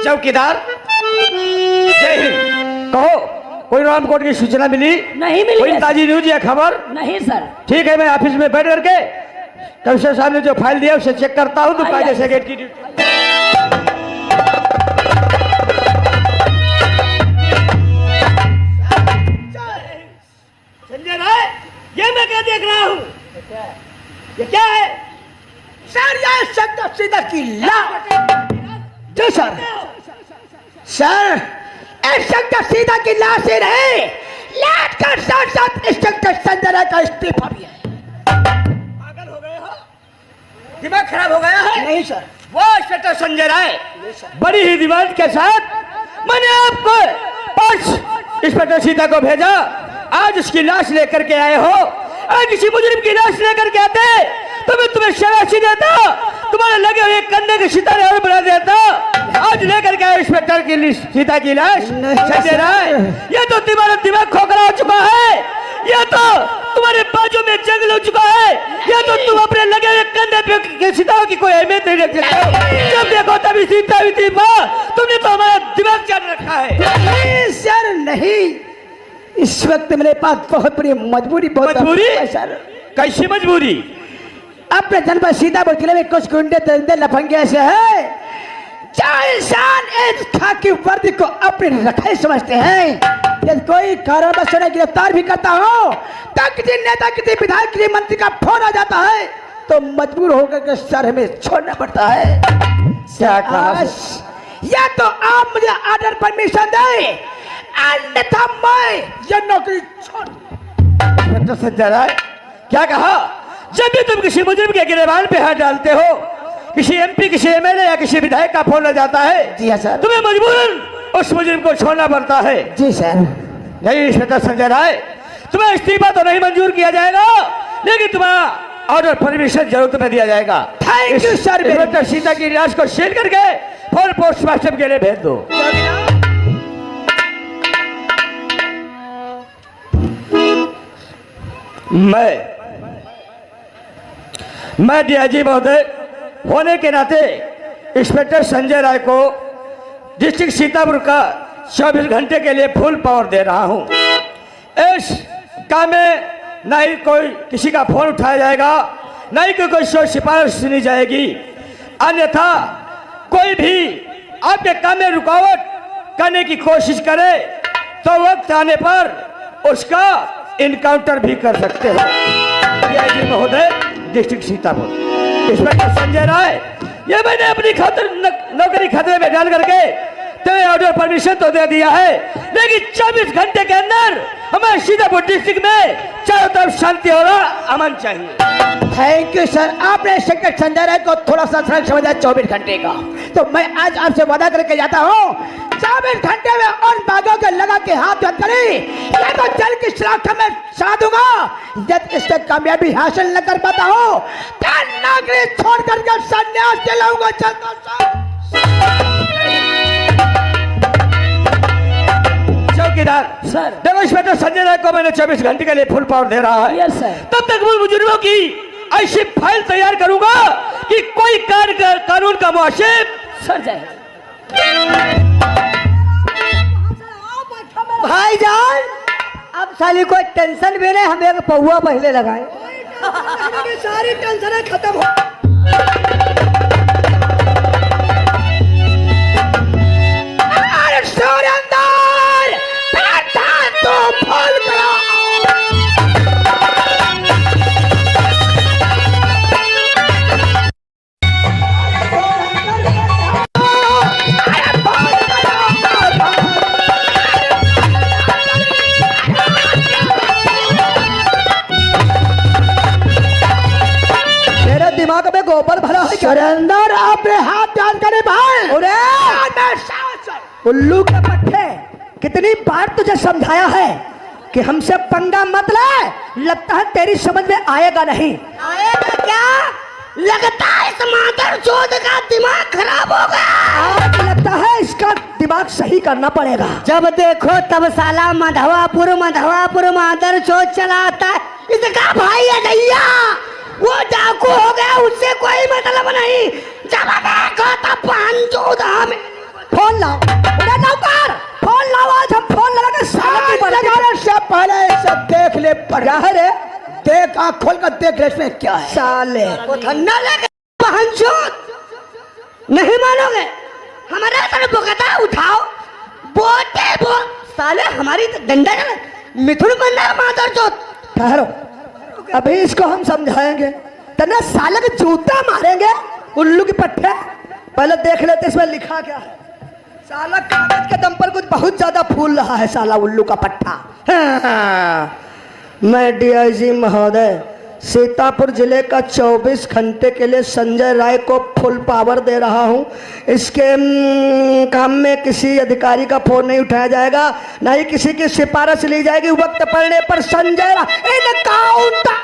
चौकीदार जय हिंद। कहो कोई रामकोट की सूचना मिली? नहीं मिली। कोई ताजी न्यूज या खबर? नहीं सर। ठीक है, मैं ऑफिस में बैठ करके कमिश्नर साहब ने जो फाइल दिया उसे चेक करता हूँ। तो कायदे से गेट की ड्यूटी। संजय राय, ये मैं क्या देख रहा हूँ? ये क्या है? सर ये शब्द सीधा की ला जो सर सर शब्द सीधा की लाश ही नहीं, लाश का साथ साथ इंस्पेक्टर संजय राय का इस्तीफा भी है। पागल हो गए हो? दिमाग खराब हो गया है? नहीं सर। वो इंस्पेक्टर संजय राय बड़ी ही दिमाग के साथ मैंने आपको 5 इंस्पेक्टर सीता को भेजा। आज उसकी लाश लेकर के आए हो। अगर किसी मुजरिम की लाश लेकर के आते तो मैं तुम्हें शाबाशी देता, तुम्हारे लगे हुए कंधे के सितारे और बना देता। आज लेकर के आए इंस्पेक्टर की सीता की लाश। संजय राय, ये तो तुम्हारा दिमाग खोखला हो चुका है, ये तो तुम्हारे बाजू में जंग हो चुका है, ये तो तुम अपने लगे हुए कंधे पे सितारों की कोई अहमियत नहीं रखते। जब देखो तभी सीता तुमने तो हमारा दिमाग चाट रखा है। नहीं सर नहीं, इस वक्त मेरे पास बहुत बड़ी मजबूरी मजबूरी? सर। कैसी मजबूरी? अपने जनपद सीतापुर जिले में कुछ गुंडे दरिंदे लफंगे ऐसे हैं जो इंसान इस खाकी वर्दी को अपने रखाई समझते हैं। यदि कोई कारणवश उन्हें गिरफ्तार भी करता हो तो किसी नेता, किसी विधायक, किसी मंत्री का फोन आ जाता है तो मजबूर होकर के सर हमें छोड़ना पड़ता है। क्या कहा? या तो आप मुझे ऑर्डर परमिशन दें, अन्यथा मैं ये नौकरी छोड़। इंस्पेक्टर संजय राय, क्या कहा? जब भी तुम किसी मुजरिम के गिरबान पे हाथ डालते हो, किसी एमपी, किसी एमएलए या किसी विधायक का फोन आ जाता है, जी हाँ सर, तुम्हें मजबूरन उस मुजरिम को छोड़ना पड़ता है। जी सर। नहीं इंस्पेक्टर संजय राय, तुम्हें इस्तीफा तो नहीं मंजूर किया जाएगा, लेकिन तुम्हारा ऑर्डर परमिशन जरूर तुम्हें दिया जाएगा। Thank you sir. Inspector Sita की लाश को सील करके फुल पोस्टमार्टम के लिए भेज दो। मैं डीआईजी महोदय होने के नाते इंस्पेक्टर संजय राय को डिस्ट्रिक्ट सीतापुर का 24 घंटे के लिए फुल पावर दे रहा हूं। इस काम में न ही कोई किसी का फोन उठाया जाएगा, न ही कोई सिफारिश सुनी जाएगी, अन्यथा कोई भी आपके काम में रुकावट करने की कोशिश करे तो वक्त आने पर उसका इनकाउंटर भी कर सकते हो। डीआईजी महोदय डिस्ट्रिक्ट सीतापुर। इंस्पेक्टर संजय राय, ये मैंने अपनी नौकरी खतरे में डाल करके तुम्हें ऑर्डर परमिशन तो दे दिया है, लेकिन 24 घंटे के अंदर हमारे सीतापुर डिस्ट्रिक्ट में चारों तरफ शांति और अमन चाहिए। Thank you sir. आपने इंस्पेक्टर संजय राय को थोड़ा सा सरल समझा 24 घंटे का, तो मैं आज आपसे वादा करके जाता हूँ 24 घंटे में उन बागों के लगा के हाथ बंद करी या तो जल की सुरक्षा में साथ दूंगा। यदि इससे कामयाबी हासिल न कर पाता हूँ तो नौकरी छोड़ करके संन्यास दिलाऊंगा। चौकीदार सर। देखो, इंस्पेक्टर संजय राय को मैंने 24 घंटे के लिए फुल पावर दे रहा है। Yes sir. तब तक मैं मुजरिमों की ऐसी फाइल तैयार करूंगा कि कोई कानून का मुआशिब सर जाए। भाईजान, अब साली कोई टेंशन भी नहीं, हमें पौवा पहले लगाए सारी टेंशन खत्म हो। दिमाग में गोबर भरा है। सरेंदर, आपने हाथ डाल करे भाई। उल्लू के पट्टे, कितनी बार तुझे समझाया है कि हमसे पंगा मत ले। लगता है तेरी समझ में आएगा नहीं। आएगा क्या? लगता है इस मादरचोद का दिमाग खराब हो गया। लगता है इसका दिमाग सही करना पड़ेगा। जब देखो तब साला मधवापुर मादरचोद चलाता है। इसका भाई है भैया, वो डाकू हो गया, उससे कोई मतलब नहीं। जब देखो तब फोन लाओ, अरे नौकर फोन लाओ, आज हम फोन लगा के साला की लगाने से पहले इसे देख ले पर क्या है रे देख, आँख खोल कर देख ले इसमें क्या है। साले वो ठंडा लगे बहनचोद, नहीं मानोगे? हमारा तरफ बोकता उठाओ, बोटे बो साले हमारी तो डंडा चला मिथुन बनना मादर चोद। ठहरो, अभी इसको हम समझाएंगे, तन्ना साले के जूता मारेंगे उल्लू की पट्टे। पहले देख लेते इसमें लिखा क्या है। साला कागज के दम पर कुछ बहुत ज्यादा फूल रहा है साला उल्लू का पट्टा। हाँ, मैं डीआईजी महोदय सीतापुर जिले का 24 घंटे के लिए संजय राय को फुल पावर दे रहा हूं। इसके काम में किसी अधिकारी का फोन नहीं उठाया जाएगा, ना ही किसी की सिफारिश ली जाएगी। वक्त पड़ने पर संजय राय इन काउंटर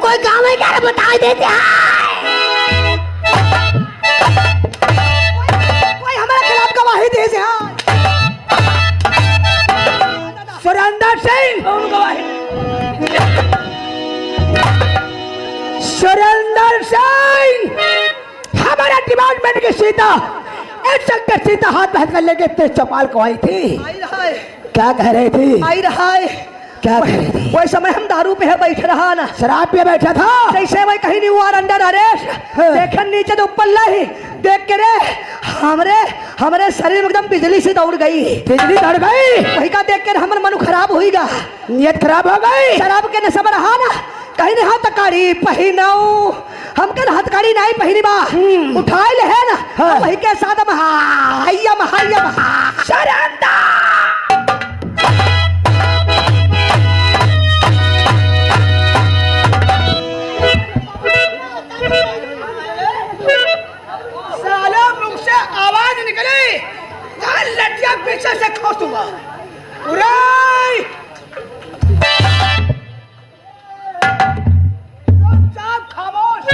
कोई गाँव में क्या बता देते हैं, कोई हमारे खिलाफ गवाही दे दे। सुरेंद्र सिंह, सुरेंद्र सिंह, हमारे डिपार्टमेंट की सीता इंस्पेक्टर सीता हाथ हाथ कर लेके तेज चौपाल को आई थी। क्या कह रही थी? आई रहा है। क्या कह रही थी? वही समय हम दारू पे है बैठ रहा ना, शराब पे बैठा था। जैसे वही कहीं नहीं हुआ अंडर अरेस्ट, देखे नीचे तो ऊपर लाई, देख के रे हमरे शरीर में एकदम बिजली से दौड़ गई। बिजली दौड़ गई वही का देख के हमर मन खराब होईगा, नियत खराब हो गई। शराब के नशा में रहा ना, कहीं नहीं हाथ कड़ी पहिनाऊ, हमके हथकड़ी नहीं पहिनी बा, उठाए ले है ना वही के साथ महायम शरंदा। साला मुख से आवाज निकली, लटिया पीछे से खोस दूंगा। खामोश,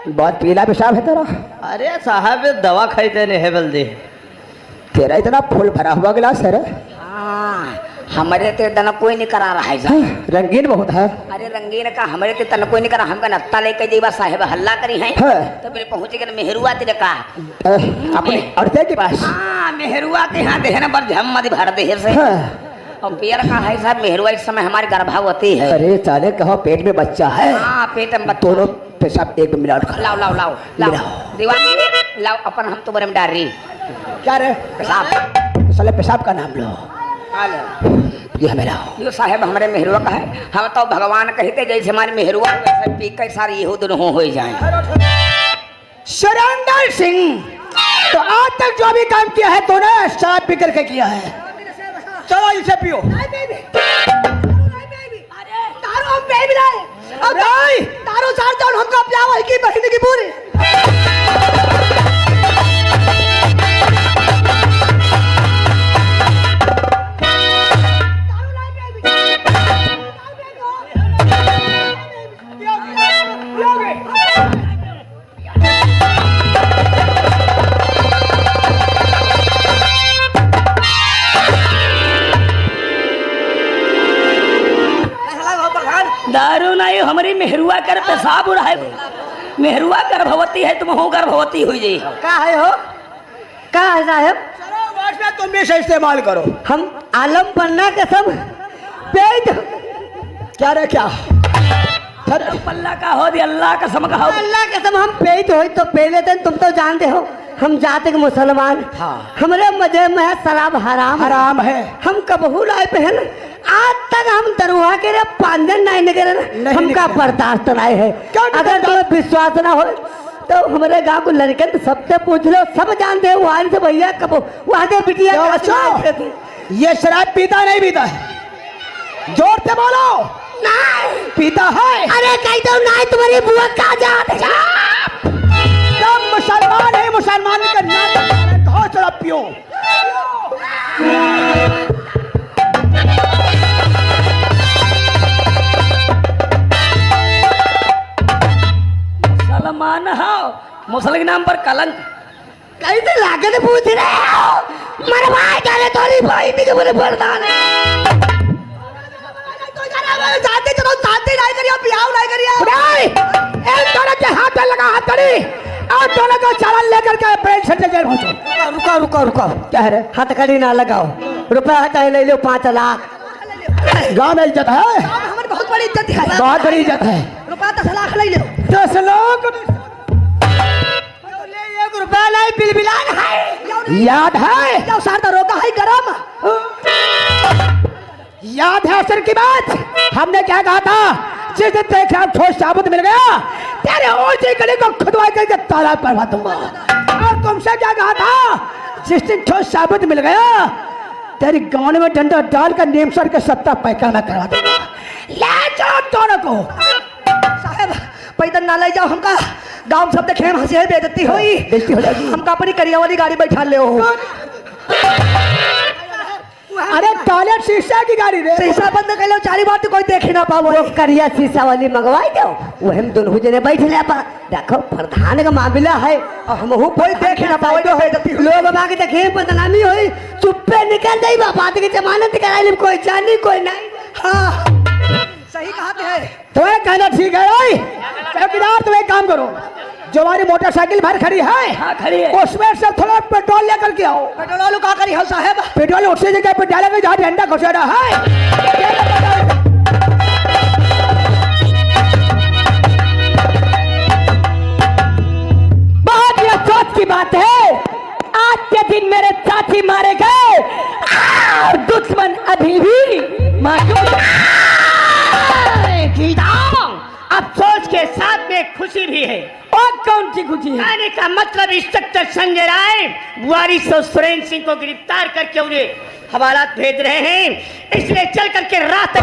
बहुत पीला पेशाब है तेरा। अरे साहब दवा खाई ने है बल्दी। तेरा इतना फुल भरा हुआ गिलास है रे। हमारे ते तना कोई नहीं करा रहा है साहब। रंगीन बहुत है। अरे रंगीन का हमारे ते तना कोई नहीं करा, हमका नत्ता लेके जेबा साहेब हल्ला करी है तो मेरे पहुंच के मेहरुआ तेरे का अपने औरते के पास। हाँ मेहरुआ के यहाँ देहना पर झम मत भर देर से। और पियर का है साहब मेहरुआ इस समय हमारी गर्भवती है। अरे साले कहो पेट में बच्चा है। हाँ पेट में बच्चा। दोनों पेशाब एक में मिला लाओ लाओ लाओ लाओ दीवानी लाओ अपन हम तुम्हारे में डाल रही क्या रे? पेशाब। साले पेशाब का नाम लो। ये मेरा यो साहेब हमारे मेहरुआ का है। हम तो भगवान कहते जैसे हमारे मेहरुआ वैसे पी के सारी ये दोनों हो जाए। सुरेंद्र सिंह, तो आज तक जो भी काम किया है तूने शराब पी करके किया है। चलो इसे पियो। तारो सार जाओ हमको अपना की बहन की पूरी। दारू नहीं हमारी मेहरुआ कर पेशाब उड़ा है। मेहरुआ गर्भवती है तुम हो गर्भवती हुई जी। क्या है हो? क्या है साहब? तुम भी से इस्तेमाल करो। हम आलम पन्ना कसम पेट क्या रे क्या पल्ला का हो दी अल्लाह कसम का हो। अल्लाह कसम हम पेट हो तो पी लेते। तुम तो जानते हो हम जाते के मुसलमान। हाँ। हमारे मजे में शराब हराम हराम है। हम कबहू लाए पहन आज तक हम दरुआ के रे 5 दिन नहीं निकले ना, हमका बर्दाश्त नहीं है। अगर तुम्हें विश्वास ना हो तो हमारे गांव को लड़के सबसे पूछ लो, सब जानते हैं वहां से भैया कब वहां से बिटिया ये शराब पीता नहीं पीता है? जोर से बोलो। नहीं पीता है। अरे कहीं तो नहीं, तुम्हारी बुआ का जात है। तुम मुसलमान है, मुसलमान का नाम कहो शराब पियो। सलमान हो मुसल के नाम पर कलंक। कहीं से लागत पूछ रहे हो, मेरे भाई जाने थोड़ी भाई भी बोले बरदान जाते चलो, जाते नहीं करियो, बियाह नहीं करियो। एक दोनों के हाथ लगा हाथ करी और दोनों को चालान लेकर के पेड़ छटने जेल पहुंचो। रुको रुको रुको, क्या है हथकड़ी ना लगाओ, रुपया हटाए ले लो 5 लाख। गांव में इज्जत है, हमारी बहुत बड़ी इज्जत है, बहुत बड़ी इज्जत है। रुपया 10 लाख ले लो। 10 लाख ₹1 नहीं बिलबिलान है, याद है? क्या सारदा रोका है गरम? याद है असर की बात? हमने क्या कहा था? जिस दिन तेरे खिलाफ ठोस साबुत मिल गया, तेरे ओछे गले को खुदवा करके तालाब करवा दूंगा। और तुमसे क्या कहा था? जिस दिन ठोस साबुत मिल गया, तेरी गांव में डंडा डाल कर नेमसर के सत्ता पैखाना करवा दूंगा। ले जाओ दोनों को। साहब पैदल ना ले जाओ, हमका गांव सब देखे हंसी है, बेइज्जती होई, बेइज्जती हो जाएगी। हमका अपनी करिया वाली गाड़ी बैठा ले हो। अरे टॉयलेट शीशा की गाड़ी रे। शीशा बंद कर लो, 4 बार तो कोई देख ना पाओ। वो करिया शीशा वाली मंगवाई दो, वो हम दोनों जने बैठ ले पा। देखो प्रधान का मामला है और हम कोई देख ना पाओ। लोग बाबा के देखे बदनामी होई, चुप्पे निकल जाई, बात की जमानत कराई, कोई जानी कोई नहीं। हाँ सही कहा है। तुम्हें कहना ठीक है भाई। चौकीदार तुम एक काम करो, जो हमारी मोटरसाइकिल बाहर खड़ी है, हाँ खड़ी है, उसमें से थोड़ा पेट्रोल लेकर के आओ। पेट्रोल वालों का करी हो साहब? पेट्रोल उसी जगह पे डालेंगे जहाँ झंडा घुसेड़ा है। बहुत ही अफसोस की बात है, आज के दिन मेरे साथी मारे गए और दुश्मन अभी भी मौजूद है। अफसोस के साथ में खुशी भी है। और कौन सी खुशी है? कहने का मतलब इंस्पेक्टर संजय राय वारिस और सुरेंद्र सिंह को गिरफ्तार करके उन्हें हवालात भेज रहे हैं, इसलिए चल करके रात